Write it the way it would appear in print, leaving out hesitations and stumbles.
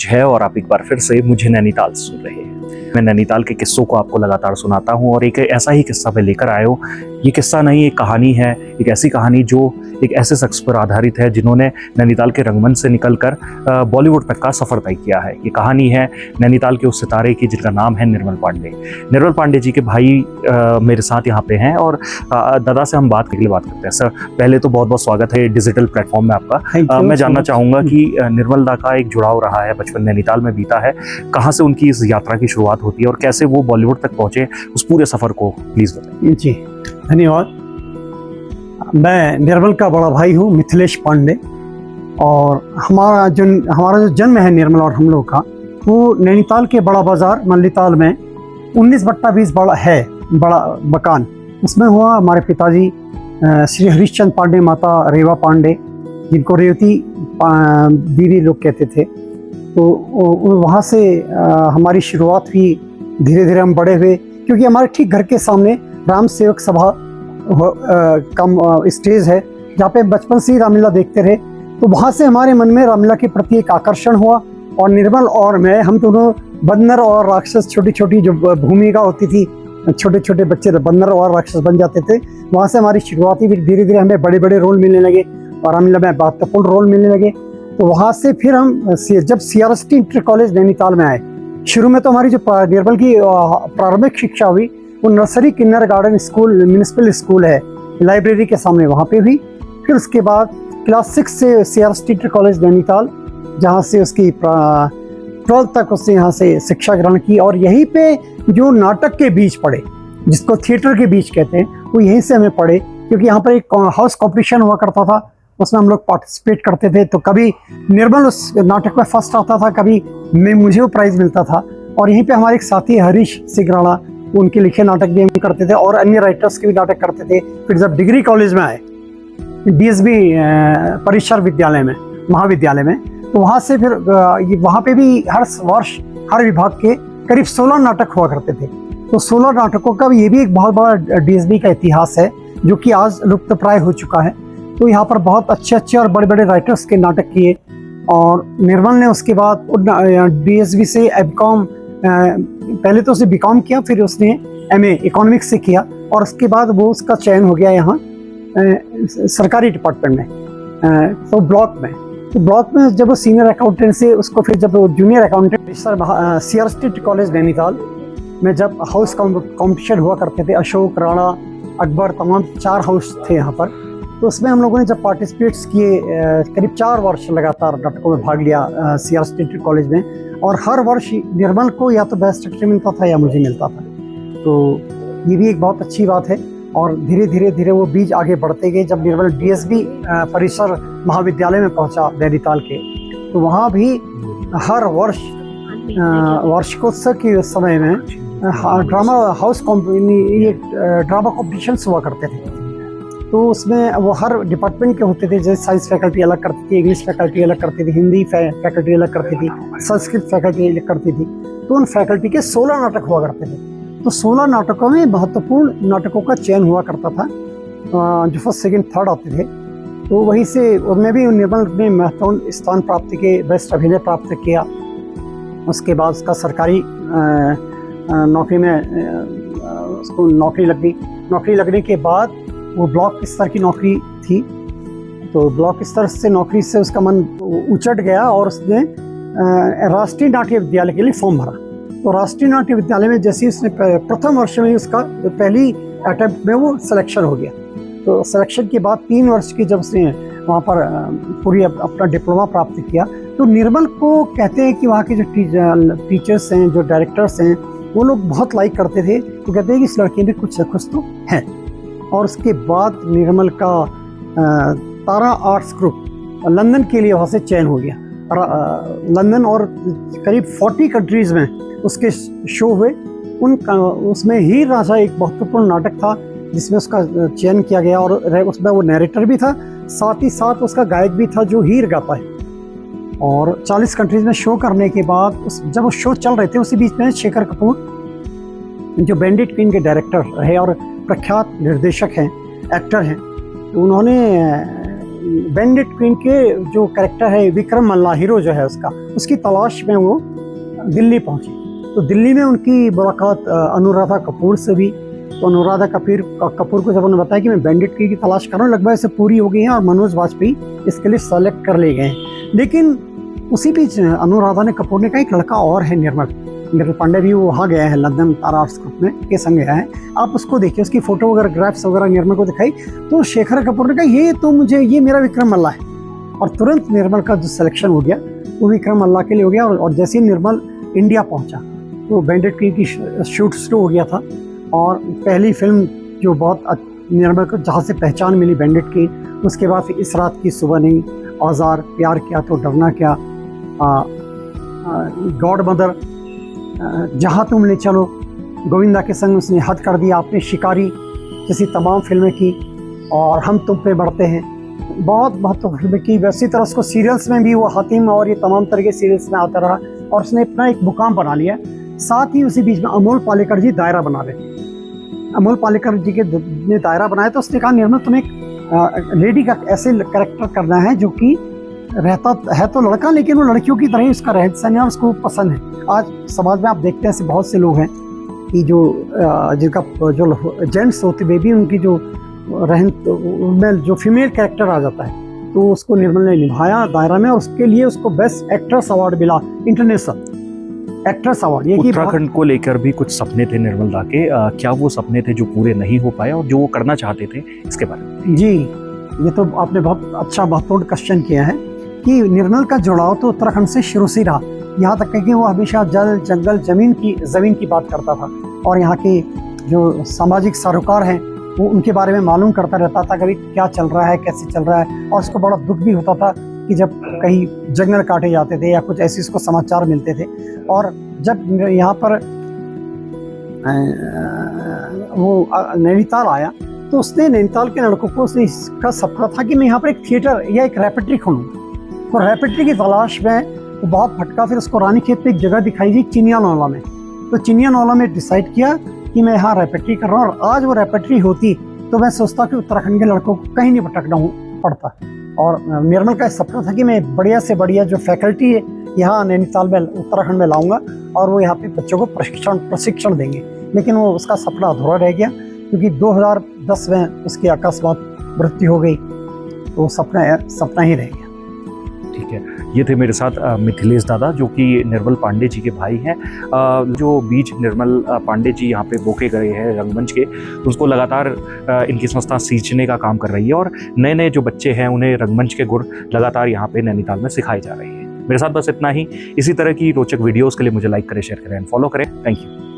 है और आप एक बार फिर से मुझे नैनीताल सुन रहे हैं। मैं नैनीताल के किस्सों को आपको लगातार सुनाता हूं और एक ऐसा ही किस्सा मैं लेकर आया हूं। ये किस्सा नहीं, एक कहानी है, एक ऐसी कहानी जो एक ऐसे शख्स पर आधारित है जिन्होंने नैनीताल के रंगमंच से निकलकर बॉलीवुड तक का सफ़र तय किया है। ये कहानी है नैनीताल के उस सितारे की जिनका नाम है निर्मल पांडे। निर्मल पांडे जी के भाई मेरे साथ यहाँ पे हैं और दादा से हम बात करने के लिए बात करते हैं। सर, पहले तो बहुत बहुत स्वागत है डिजिटल प्लेटफॉर्म में आपका। मैं जानना चाहूँगा कि निर्मल दा का एक जुड़ाव रहा है, बचपन नैनीताल में बीता है, कहाँ से उनकी इस यात्रा की शुरुआत होती है और कैसे वो बॉलीवुड तक पहुँचे, उस पूरे सफ़र को प्लीज़ बताइए। जी धन्यवाद। मैं निर्मल का बड़ा भाई हूँ, मिथिलेश पांडे, और हमारा जो जन्म है निर्मल और हम लोग का, वो नैनीताल के बड़ा बाज़ार मल्लीताल में 19/20 बड़ा मकान, उसमें हुआ। हमारे पिताजी श्री हरिश्चंद्र पांडे, माता रेवा पांडे, जिनको रेवती दीदी लोग कहते थे, तो वहाँ से हमारी शुरुआत हुई। धीरे धीरे हम बड़े हुए, क्योंकि हमारे ठीक घर के सामने राम सेवक सभा कम स्टेज है, जहाँ पे बचपन से ही रामलीला देखते रहे। तो वहाँ से हमारे मन में रामलीला के प्रति एक आकर्षण हुआ, और निर्मल और मैं, हम दोनों बंदर और राक्षस, छोटी छोटी जो भूमिका होती थी, छोटे छोटे बच्चे बंदर और राक्षस बन जाते थे। वहाँ से हमारी शुरुआत ही, फिर धीरे धीरे हमें बड़े बड़े रोल मिलने लगे और रामलीला में महत्वपूर्ण रोल मिलने लगे। तो वहाँ से फिर हम जब CRST इंटर कॉलेज नैनीताल में आए, शुरू में तो हमारी जो निर्मल की प्रारंभिक शिक्षा हुई वो नर्सरी किन्नर गार्डन स्कूल, म्यूनिसिपल स्कूल है लाइब्रेरी के सामने, वहाँ पे हुई। फिर उसके बाद क्लास 6 से CRST इंटर कॉलेज नैनीताल, जहाँ से उसकी 12th तक उसने यहाँ से शिक्षा ग्रहण की। और यहीं पे जो नाटक के बीज पढ़े, जिसको थिएटर के बीज कहते हैं, वो यहीं से हमें पढ़े, क्योंकि यहाँ पर एक हाउस कॉम्पिटिशन हुआ करता था, उसमें हम लोग पार्टिसिपेट करते थे। तो कभी निर्मल उस नाटक में फर्स्ट आता था, कभी मुझे वो प्राइज़ मिलता था। और यहीं पे हमारे एक साथी हरीश सिगराड़ा, उनके लिखे नाटक भी हम करते थे और अन्य राइटर्स के भी नाटक करते थे। फिर जब डिग्री कॉलेज में आए, DSB परिसर विद्यालय में, महाविद्यालय में, तो वहाँ से फिर वहाँ पे भी हर वर्ष हर विभाग के करीब 16 नाटक हुआ करते थे। तो 16 नाटकों का ये भी एक बहुत बड़ा DSB का इतिहास है, जो कि आज लुप्त प्राय हो चुका है। तो यहाँ पर बहुत अच्छे और बड़े बड़े राइटर्स के नाटक किए। और निर्मल ने उसके बाद DSB से MCOM, पहले तो उसने BCom किया, फिर उसने MA इकोनॉमिक्स से किया, और उसके बाद वो उसका चयन हो गया यहाँ सरकारी डिपार्टमेंट में, तो ब्लॉक में जब वो सीनियर अकाउंटेंट से, उसको फिर जब वो junior accountant CRST college Nainital में जब हाउस कॉम्पिटिशन हुआ करते थे, अशोक, राणा, अकबर, तमाम 4 हाउस थे यहाँ पर। तो उसमें हम लोगों ने जब पार्टिसिपेट्स किए, करीब 4 वर्ष लगातार नाटकों में भाग लिया CRST कॉलेज में, और हर वर्ष निर्मल को या तो बेस्ट एक्टर मिलता था या मुझे मिलता था। तो ये भी एक बहुत अच्छी बात है। और धीरे धीरे वो बीज आगे बढ़ते गए। जब निर्मल DSB परिसर महाविद्यालय में पहुंचा नैनीताल के, तो वहाँ भी हर वर्ष वार्षिकोत्सव के समय में ड्रामा हाउस ड्रामा कॉम्पिटिशन्स हुआ करते थे। तो उसमें वो हर डिपार्टमेंट के होते थे, जैसे साइंस फैकल्टी अलग करती थी, इंग्लिश फैकल्टी अलग करती थी, हिंदी फैकल्टी अलग करती थी, संस्कृत फैकल्टी अलग करती थी। तो उन फैकल्टी के 16 नाटक हुआ करते थे। तो 16 नाटकों में महत्वपूर्ण नाटकों का चयन हुआ करता था, जो फर्स्ट, सेकंड, थर्ड आते थे। तो वहीं से उनमें भी निर्मल ने महत्वपूर्ण स्थान प्राप्त किए, बेस्ट अभिनय प्राप्त किया। उसके बाद उसका सरकारी नौकरी में उसको नौकरी लग गई। नौकरी लगने के बाद वो ब्लॉक स्तर की नौकरी थी, तो ब्लॉक स्तर से नौकरी से उसका मन उचट गया और उसने राष्ट्रीय नाट्य विद्यालय के लिए फॉर्म भरा। तो राष्ट्रीय नाट्य विद्यालय में जैसे उसने प्रथम वर्ष में उसका पहली अटेम्प्ट में वो सिलेक्शन हो गया। तो सिलेक्शन के बाद 3 वर्ष की जब उसने वहाँ पर पूरी अपना डिप्लोमा प्राप्त किया, तो निर्मल को कहते हैं कि वहाँ के जो टीचर्स हैं, जो डायरेक्टर्स हैं, वो लोग बहुत लाइक करते थे। तो कहते हैं कि इस लड़के में कुछ न कुछ तो है। और उसके बाद निर्मल का तारा आर्ट्स ग्रुप लंदन के लिए वहाँ से चयन हो गया। लंदन और करीब 40 कंट्रीज़ में उसके शो हुए। उसमें हीर राजा एक महत्वपूर्ण नाटक था, जिसमें उसका चयन किया गया, और उसमें वो नैरेटर भी था, साथ ही साथ उसका गायक भी था जो हीर गाता है। और 40 कंट्रीज़ में शो करने के बाद जब वो शो चल रहे थे, उसी बीच में शेखर कपूर, जो बैंडिट क्वीन के डायरेक्टर रहे और प्रख्यात निर्देशक हैं, एक्टर हैं, तो उन्होंने बैंडिट क्वीन के जो कैरेक्टर है विक्रम मल्ला, हीरो जो है उसका, उसकी तलाश में वो दिल्ली पहुंची। तो दिल्ली में उनकी मुलाकात अनुराधा कपूर से भी। तो अनुराधा कपूर को जब उन्होंने बताया कि मैं बैंडिट क्वीन की तलाश कर रहा हूँ, लगभग इसे पूरी हो गई है और मनोज वाजपेयी इसके लिए सेलेक्ट कर ले गए हैं। लेकिन उसी बीच अनुराधा ने कपूर ने कहा एक लड़का और है निर्मल पांडे भी वहाँ गया है, लंदन तारा आर्ट्स ग्रुप में के संग गया है, आप उसको देखिए, उसकी फोटो वगैरह ग्राफ्स वगैरह निर्मल को दिखाई। तो शेखर कपूर ने कहा ये मेरा विक्रम मल्ला है, और तुरंत निर्मल का जो सिलेक्शन हो गया वो विक्रम मल्ला के लिए हो गया। और जैसे ही निर्मल इंडिया पहुंचा तो बैंडिट क्वीन की शूट शुरू हो गया था। और पहली फिल्म जो बहुत निर्मल को जहाँ से पहचान मिली बैंडिट की, उसके बाद फिर इस रात की सुबह नहीं, औजार, प्यार किया तो डरना क्या, गॉड मदर, जहाँ तुम ले चलो, गोविंदा के संग उसने हद कर दिया, आपने शिकारी जैसी तमाम फिल्में की, और हम तुम पे बढ़ते हैं, बहुत महत्वपूर्ण फिल्में की। वैसी तरह उसको सीरियल्स में भी वो हातिम और ये तमाम तरह के सीरियल्स में आता रहा और उसने अपना एक मुकाम बना लिया। साथ ही उसी बीच में अमोल पालेकर जी दायरा बना रहे थे। अमोल पालेकर जी के ने दायरा बनाया तो उसने कहा निर्मल तुम्हें एक लेडी का ऐसे कैरेक्टर करना है जो कि रहता है तो लड़का, लेकिन वो लड़कियों की तरह ही उसका रहन सहन है और उसको पसंद है। आज समाज में आप देखते हैं ऐसे बहुत से लोग हैं कि जो जिनका जो जेंट्स होते हुए भी उनकी जो रहन में जो फीमेल कैरेक्टर आ जाता है, तो उसको निर्मल ने निभाया दायरा में, और उसके लिए उसको बेस्ट एक्ट्रेस अवार्ड मिला, इंटरनेशनल एक्ट्रेस अवार्ड। ये उत्तराखंड को लेकर भी कुछ सपने थे निर्मल दा के, क्या वो सपने थे जो पूरे नहीं हो पाए और जो वो करना चाहते थे, इसके बारे में? जी, ये तो आपने बहुत अच्छा महत्वपूर्ण क्वेश्चन किया है कि निर्मल का जुड़ाव तो उत्तराखंड से शुरू से रहा। यहाँ तक कि वो हमेशा जल, जंगल, जमीन की बात करता था, और यहाँ के जो सामाजिक सरोकार हैं वो उनके बारे में मालूम करता रहता था, कभी क्या चल रहा है, कैसे चल रहा है। और उसको बड़ा दुख भी होता था कि जब कहीं जंगल काटे जाते थे या कुछ ऐसे उसको समाचार मिलते थे। और जब यहाँ पर वो नैनीताल आया तो उसने नैनीताल के लड़कों को उसने इसका सपना था कि मैं यहाँ पर एक थिएटर या एक रेपेट्री खोलूँ। तो रेपेट्री की तलाश में वो बहुत भटका, फिर उसको रानीखेत पे एक जगह दिखाई दी चिनियानौला में। तो चिनियानौला में डिसाइड किया कि मैं यहाँ रेपेट्री कर रहा हूँ, और आज वो रेपेट्री होती तो मैं सोचता कि उत्तराखंड के लड़कों को कहीं नहीं भटकना पड़ता। और निर्मल का सपना था कि मैं बढ़िया से बढ़िया जो फैकल्टी है यहाँ नैनीताल में, उत्तराखंड में लाऊंगा, और वो यहाँ पे बच्चों को प्रशिक्षण देंगे। लेकिन वो उसका सपना अधूरा रह गया क्योंकि 2010 में उसकी अकस्मात मृत्यु हो गई, तो सपना ही रह गया। ठीक है, ये थे मेरे साथ मिथिलेश दादा, जो कि निर्मल पांडे जी के भाई हैं। जो बीज निर्मल पांडे जी यहाँ पे बोके गए हैं रंगमंच के, तो उसको लगातार इनकी संस्था सींचने का काम कर रही है, और नए नए जो बच्चे हैं उन्हें रंगमंच के गुर लगातार यहाँ पे नैनीताल में सिखाए जा रहे हैं। मेरे साथ बस इतना ही। इसी तरह की रोचक वीडियोज़ के लिए मुझे लाइक करें, शेयर करें, फॉलो करें। Thank you.